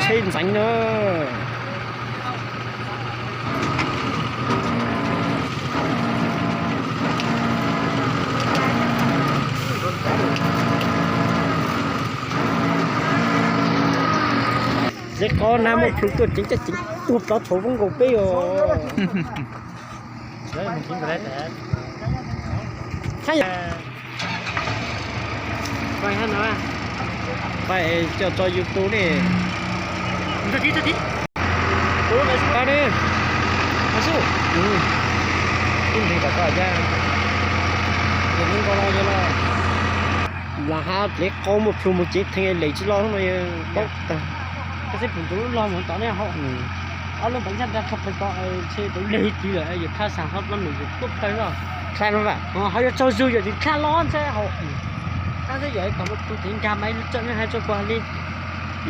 trên ránh nữa. Sẽ có nam một thứ tuột chính chắc chính tụt đó thấu vong gục bây giờ. Đấy mình chính cái đấy. Thay vậy hả nó? Vậy cho YouTube đi. Thật đi. Cố lên xuống đi. Mà xuống. Tin thì cả cả ra. Đừng có lo cho nó. Là ha để có một phim một chiếc thằng lấy chỉ lo nó bốc. Cái xếp phụ lo muốn tao này họ. Ở lúc bánh xe ra thật phải có xe tới lấy tí là giờ khai sản hấp lắm được tốt tới rồi. Khai nó vậy. Họ cho dư giờ thì khai lo xe họ. Các thế vậy còn một tụ tiền cam mấy chân hai cho qua đi.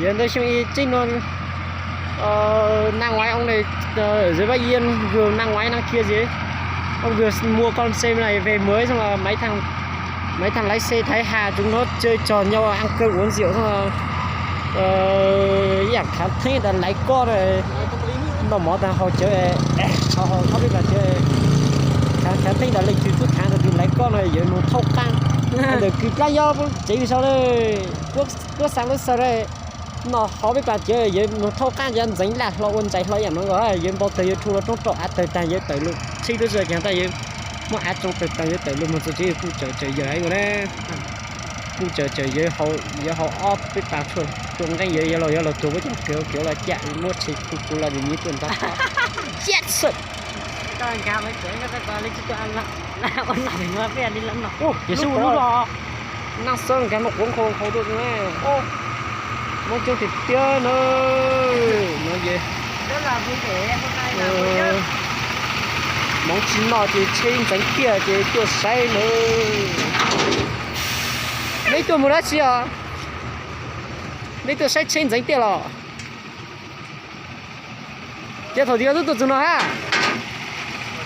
Giờ đây xem trên nó năng ngoái ông này ở dưới Bắc Yên vừa năng ngoái năng kia gì. Ông vừa mua con xe này về mới xong là mấy thằng lái xe Thái Hà chúng nó chơi trò nhau ăn cơm uống rượu xong là dạng khá thấy là lấy con rồi nó mỏ ta họ chơi họ biết là chơi khá thấy là lịch chút tháng rồi lấy con rồi giờ nó thâu tăng được cứ cái do chỉ sao đây cứ sáng lúc sau đây nó họ biết là chơi giờ nó thâu tăng giờ anh dính lạc lo quân chạy lo giảm nó gọi giờ bao thời thu nó trong trọ ăn từ tài giờ tới luôn khi bây giờ chẳng ta giờ mà ăn trong từ tài giờ tới luôn mà chỉ phụ chờ giờ ấy rồi đấy phụ chờ giờ họ off biết ta thôi chúng cái giờ là tụi với kiểu là chạy mua chỉ phụ là như tuần ta chết sụt cho anh ca mấy tuổi nó phải lấy cho ăn là con nào thì nó phải đi lắm nào ô giờ xuống luôn rồi năng sơn cái một cuốn khô được nghe ô một chút thịt chưa nữa nó gì rất là vui vẻ hôm nay là vui nhất món chín nọ thì trên tránh kia thì tôi say nữa lấy tôi mua gì à lấy tôi say trên tránh tiền rồi cái thầu tiêu tôi chừng nào ha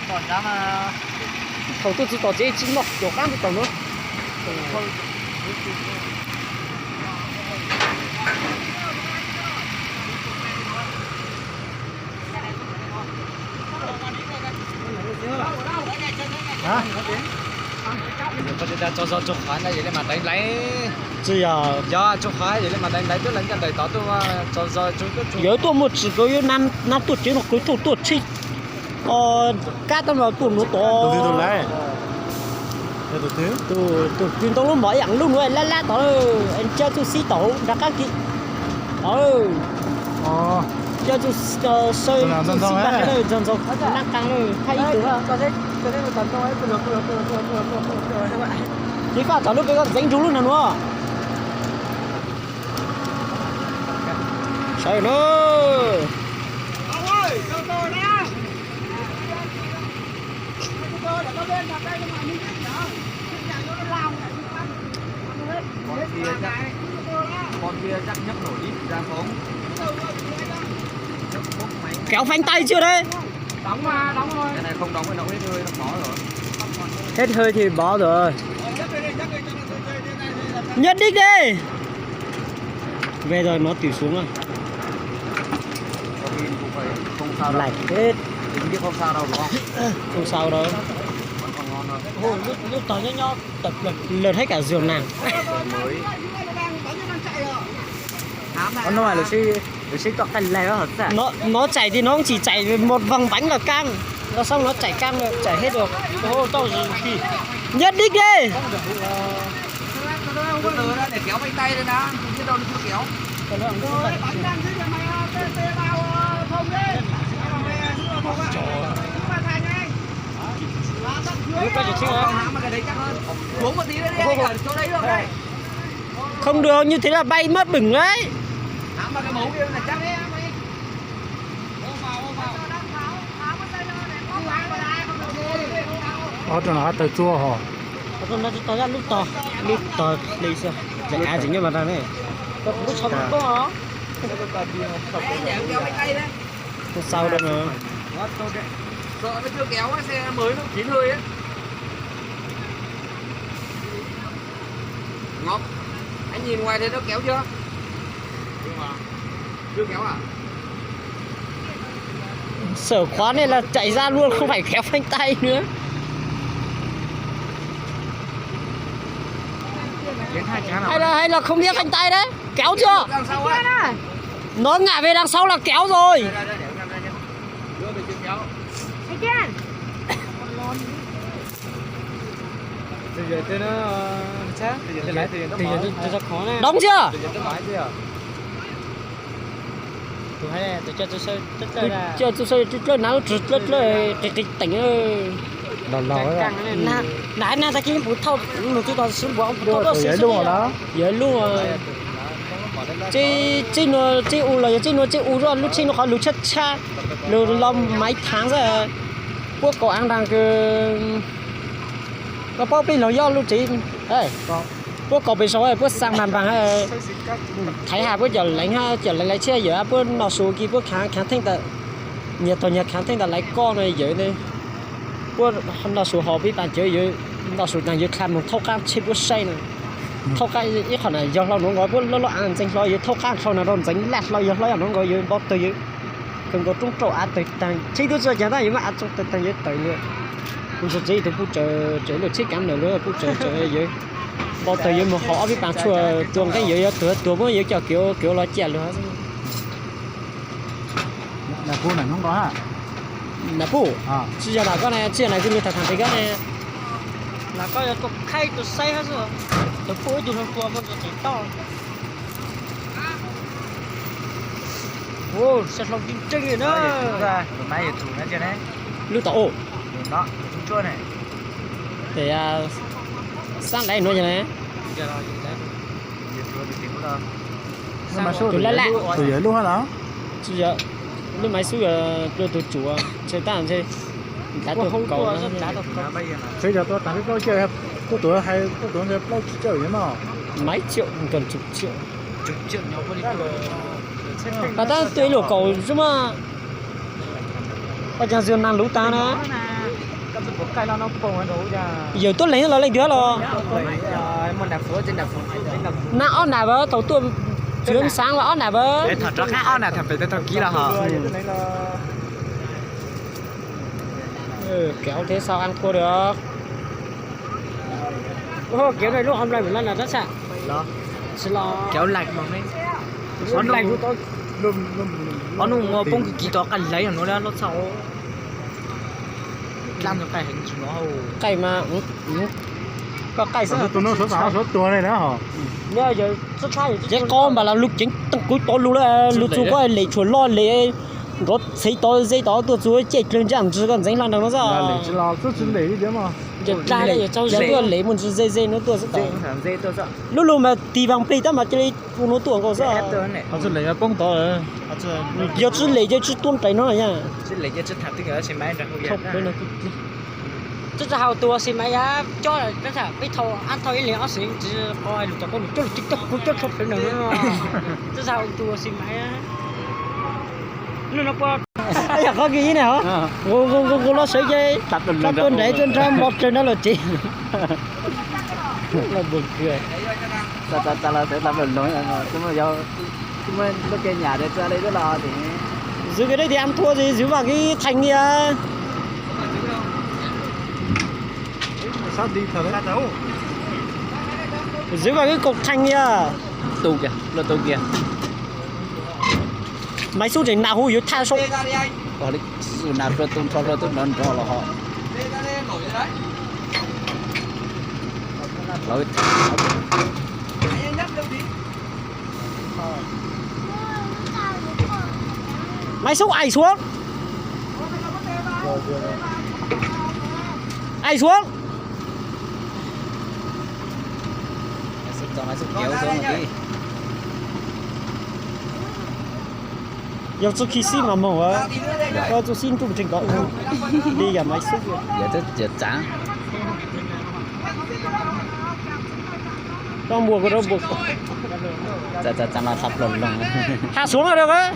còn ra mà thầu tôi chỉ tỏ chế chín nọ kiểu khác tôi nữa hả? Cho khoản này vậy mà đánh lấy gì à? Do cho khoản vậy mà đánh lấy tức là cái đời tỏ tôi cho chúng tôi. Nhớ tôi một chỉ có năm tuổi chứ nó cuối tuổi chi. Cá tao vào tuổi nó to. Từ này. Từ chuyên tao nó mở dạng luôn rồi lá tao anh chơi tôi xí tàu ra các kỹ. Cho chú sơi chú xí bạc rồi dần năng căng rồi hay ý tưởng à? Cho đấy một tấn thôi ấy, được các bạn. Thế cả cháu lúc cái con dính chú luôn nào nữa. Trời ơi. Ông ơi, cho tôi nha. Tôi để con lên mặt đây mà mình biết nhở. Nhà nó lao này. Con kia chắc nhấc nổi ít ra phóng. Kéo phanh tay chưa đấy? Đóng mà, đóng thôi. Cái này không đóng thì nó hết hơi, nó khó rồi. Hết hơi thì bỏ rồi. Nhất đích đi. Về rồi nó tụt xuống rồi. Không sao đâu. Hết. Tính biết không sao đâu đúng không? Không sao đâu. Còn ngon rồi. Lúc tỏ nhó tập lượt hết cả giường nào. Mới. Con nói là xí tọt thành lè hả? Nó chạy thì nó chỉ chạy một vòng bánh là căng, nó xong nó chạy căng rồi chạy hết được. Tao gì nhất đích đi. Để kéo bánh tay lên đã, chứ đâu nó chưa kéo. Rồi bánh đang dưới mày tê vào thông đi. Xuống một tí nữa đi, ở chỗ đấy được đây. Không được, như thế là bay mất bửng đấy. Mà cái mẫu kia là chắc đấy. Cho nó tới chua hả? Nó ra lúc to đi xem. Để ai dính cho mặt ra này. Lúc sau có hả? Lúc sau đâu nữa. Sợ nó chưa kéo cái xe mới nó chín hơi ấy. Ngọc, anh nhìn ngoài thấy nó kéo chưa? chưa kéo à? Sở khóa này là chạy ra luôn không phải kéo phanh tay nữa. Đến hai chán Hay là không biết phanh tay đấy, kéo chưa? Đằng sau ấy. Nó ngả về đằng sau là kéo rồi. Đưa về chưa kéo. Thấy chưa? Từ giờ tới nó sát, từ giờ tới lái, từ giờ nó mở. Rất khó này. Đóng chưa? Từ giờ tới lái chưa? Tôi thấy này, tôi chơi nào trượtเลยtỉnh ơi. Lò ấy. Nãy ra kia bút thâu một chút đó xuống bỏ Đưa từ giấy luôn rồi đó. Giấy luôn rồi. Chị u là chị u rồi lúc chị nó khó lúc chết cha. Lúc làm mấy tháng rồi. Quốc cổ ăn đang có bao pin nó do lúc chị. Ê. Quốc cổ bị số rồi, quốc sang bàn vàng hay thấy hà quốc giờ lấy xe giờ quốc nó số kia quốc kháng thanh ta nhiệt thôi nhiệt kháng thanh ta lấy con này vậy đi quốc nó số họ bị bạn chơi vậy nó số nàng vậy khăn một thâu can chip quốc say này thâu can ít khoản này do nó nói quốc nó ăn danh lo vậy thâu can sau này nó dính lẹt lo vậy nó gọi vậy bóp từ vậy không có trung trâu ăn từ tăng chỉ tôi giờ chẳng ta vậy mà ăn trung từ tăng vậy từ nữa cũng sẽ chỉ tôi chờ được chiếc cam nữa cũng chờ vậy bao thời gian mà họ biết bán chùa tuồng cái gì tuồng có gì cho kiểu lo chè luôn Là khu này không có hả? là phụ À. bây giờ là cái này chuyện này cứ như thật thằng cái này là có tôi khai tôi say hết rồi tôi phụ tôi không phụ mà tôi to ô sẽ lòng kinh chân rồi đó Ra, máy thì thủ nó chưa đấy. lưu tổ Đó, chúng chua này. để sáng nay nói như này Giờ rồi, giờ chua thì tìm đâu. Nhưng mà số từ giấy luôn hả đó? bây giờ lúc máy xuống rồi tôi chủ chơi tạm chơi đá tôi không cầu đá tôi không Bây giờ tôi tặng cái câu chơi có tuổi hay có tuổi người bao chơi vậy mà. mấy triệu gần chục triệu Nhau có đi bà ta tuy lỗ cầu chứ mà bà chẳng dường năng lũ ta nữa cái nó bông nó đủ ra. giờ tôi lấy nó lên đứa rồi Mình đạp phố trên đạp phố. nó ớt nào bơ tàu tôi chuyến sáng là ớt nào bơ Để thật ra khác ớt này thật phải thật kỹ là hả? kéo thế sao ăn thua được ô kéo này lúc hôm nay mình lên là rất sạ Đó. xin lo Kéo lạnh mà mấy. nó lạnh của tôi Nó nung bông kỳ to cần lấy nó ra nó sau. Làm cho cái hình nó hầu. cày mà có cày sao Tụi nó số tua này đó hả? bây giờ rất sai cái con mà là lúc chính tận cuối tối luôn là lúc chú có lấy chuột lo lấy có thấy to dây to tôi chú chạy lên chẳng chứ còn dính lần nào nó ra Là rất chính lấy đi mà. giờ ra đây cho tôi lấy một dây nó tôi rất to Dây tôi sợ. lúc lúc mà tì vàng plei ta mà chơi nó tuồng có sao Nó chỉ lấy bông to rồi. giờ chỉ lấy cho chỉ tuôn trái nó rồi nha Chỉ lấy cho thật tiếng ở trên máy ra không bên này chứ sao hao tua xin máy á cho là rất là biết thâu ăn thâu cái liền ở xí chỉ coi được cho con chút tiktok cũng chút không phải nữa chứ sao tua xin máy á nó qua bây giờ có cái này hả cô nó sợi dây tập tuần để trên ra một trên đó là chị là buồn cười ta là sẽ làm lần nói chứ mà do chứ mà nó kê nhà để ra đây đó là thì giữ cái đấy thì ăn thua gì giữ vào cái thành kia sao đi thật đấy giữ vào cái cục thành kia tù kìa là tù kìa máy số chỉ nào hùi tha số có đấy dù nào rồi tôi non cho là họ rồi máy số ai xuống ai xuống cho máy xúc kéo xuống một tí giờ tôi khi xin mà mổ á có tôi xin tụi trình có đi cả máy xúc giờ tức giờ chán con buộc đâu buộc chả là sập lồng hạ xuống là được á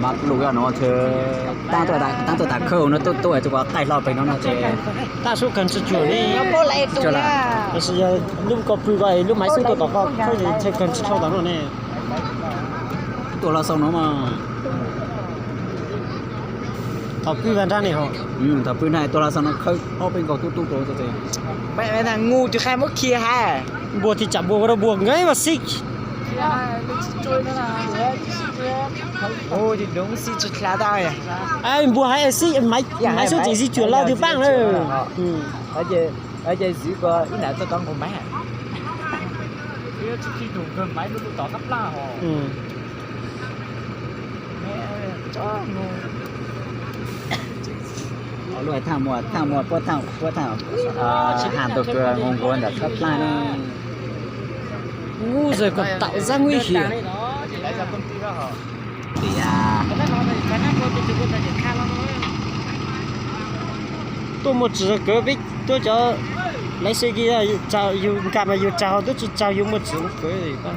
mà lùi ra nó chơi tăng tuổi ta khâu nó tôi cho quá tay lo phải nó chơi 大叔跟着酒呢，过来赌就了呀！但是要路个不个，路买手个祷告，可以才跟着超到了呢。 tôi lo xong nó mà 他不完蛋的哈， thằng bên này tôi lo xong nó khơi họ bên cầu tu rồi rồi Mẹ thằng ngu chứ khai mất kia ha. บัวที่จับบัวก็บัวไงวะสิ Ôi thì đúng xí chút lá tao à. ไอ้บัวให้สิไม่ช่วยจริงสิจุดเราที่บ้างเลย Ở đây giữ có ý là tôi con của máy à. Khi đủ gần máy nó tỏ cắp la họ. อืม Mẹ cho ngu. họ lùi thằng mùa bớt thằng hàng tộc ngon ngon đã thấp lại nó งูrồi còn tạo ra nguy hiểm Chỉ lấy ra công ty đó họ. thì à Cái này có tôi có thể khai lắm rồi. tôi một chữ cỡ biết tôi cho lấy xe kia chào dùng cả mà dùng chào tôi chỉ chào dùng một chữ cỡ gì ba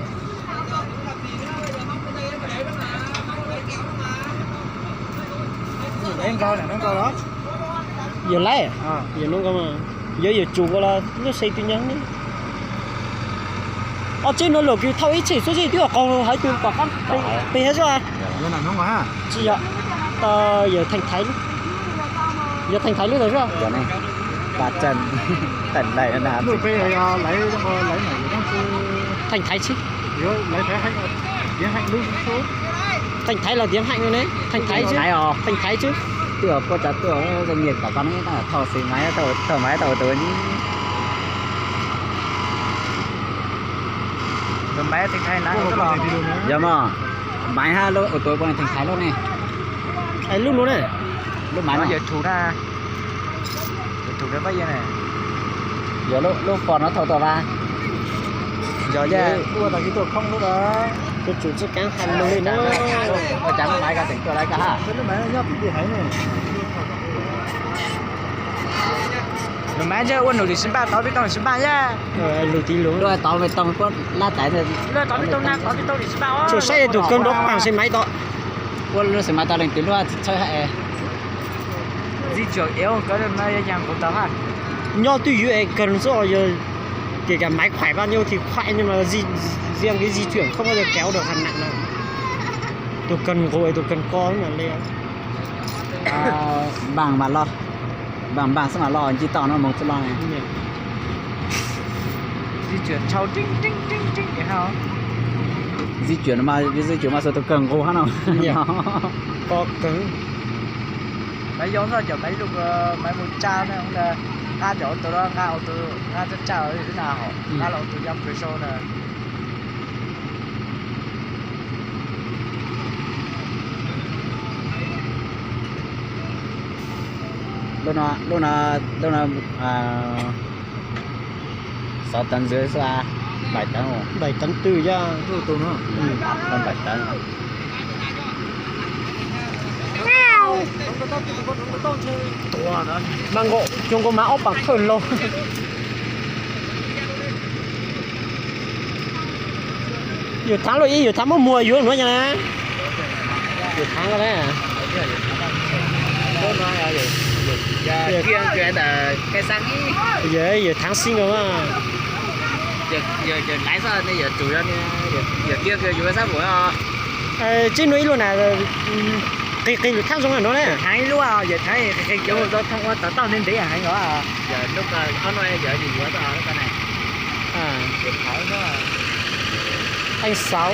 Em coi này, nó coi đó. giờ lấy à Ờ. giờ nó có mà giờ chủ của là nó xây tin nhắn đi ở trên nó lột cái thâu ít chỉ số gì tiêu còn hãy tiêu quả con bị hết rồi cái này nó mà chị ạ giờ thành thái luôn giờ thành thái luôn rồi cái này bà Trần tận này nó làm Người phê thì lấy này nó thành thái chứ lấy cái hành tiếng hành luôn số. thành thái là tiếng hạnh rồi đấy thành thái chứ thái à thành thái chứ tiểu có chặt tiểu doanh nghiệp bà con ấy là thò xì máy thò máy tàu tới Rồi máy thì thay lá nó lò. giờ mà máy ha lô ở tối bọn này thành thái luôn này ấy lúc nữa này lúc máy mà Giờ thủ ra. Thủ ra bây giờ này. giờ lúc còn nó thầu tàu ba Giờ ra đua là cái tổ không lúc đó. cái chủ chức cán hành luôn nó ở trắng máy cả tỉnhตัวไรcả Cái máy nó nhấp bị thấy này. Rồi máy chứ quân nổi thì xin ba tao biết tao xin ba nhá. lùi tí luôn rồi tàu về tàu có lá tải thì Rồi tao biết tao na tao biết tao thì xin ba. chủ xe đủ cân đốc bằng xe máy đó quân nó sẽ máy tàu lên tiếng loa chơi hệ Di chuyển yếu cái này nhàng của tao à. nho tuy yếu cần rồi giờ kể cả máy khỏe bao nhiêu thì khỏe nhưng mà riêng cái di chuyển không bao giờ kéo được hẳn nặng đâu tôi cần gối tôi cần co mà lên bằng mà lo bằng sao mà lo chỉ tàu nó một số lo này Di chuyển trâu trinh trinh trinh trinh cái hao. di chuyển mà sao tôi cần cô hắn nào co cứng Máy giống ra kiểu máy lúc máy một cha này không là nga chỗ tôi đó nga ô tô nga rất cha ở thế nào nga là ô tô dăm cửa sổ này. lúc nào 6 tấn dưới xa 7 tấn rồi 7 tấn tư ra tôi nữa hơn 7 tấn mang gỗ chúng có má ốc bằng khởi lô giờ tháng rồi giờ tháng một mùa dưới nữa nha giờ tháng rồi đấy à Giờ kia chuyện là cái sáng giờ tháng sinh rồi mà giờ lái ra này giờ chủ nhân giờ kia kia chủ sao buổi trên núi luôn là cái tháng giống là nó đấy tháng lúc à giờ thấy cái chỗ đó thông qua tao nên để hay nữa à giờ lúc có nói giờ gì bữa tao cái này à giờ khỏi nữa anh sáu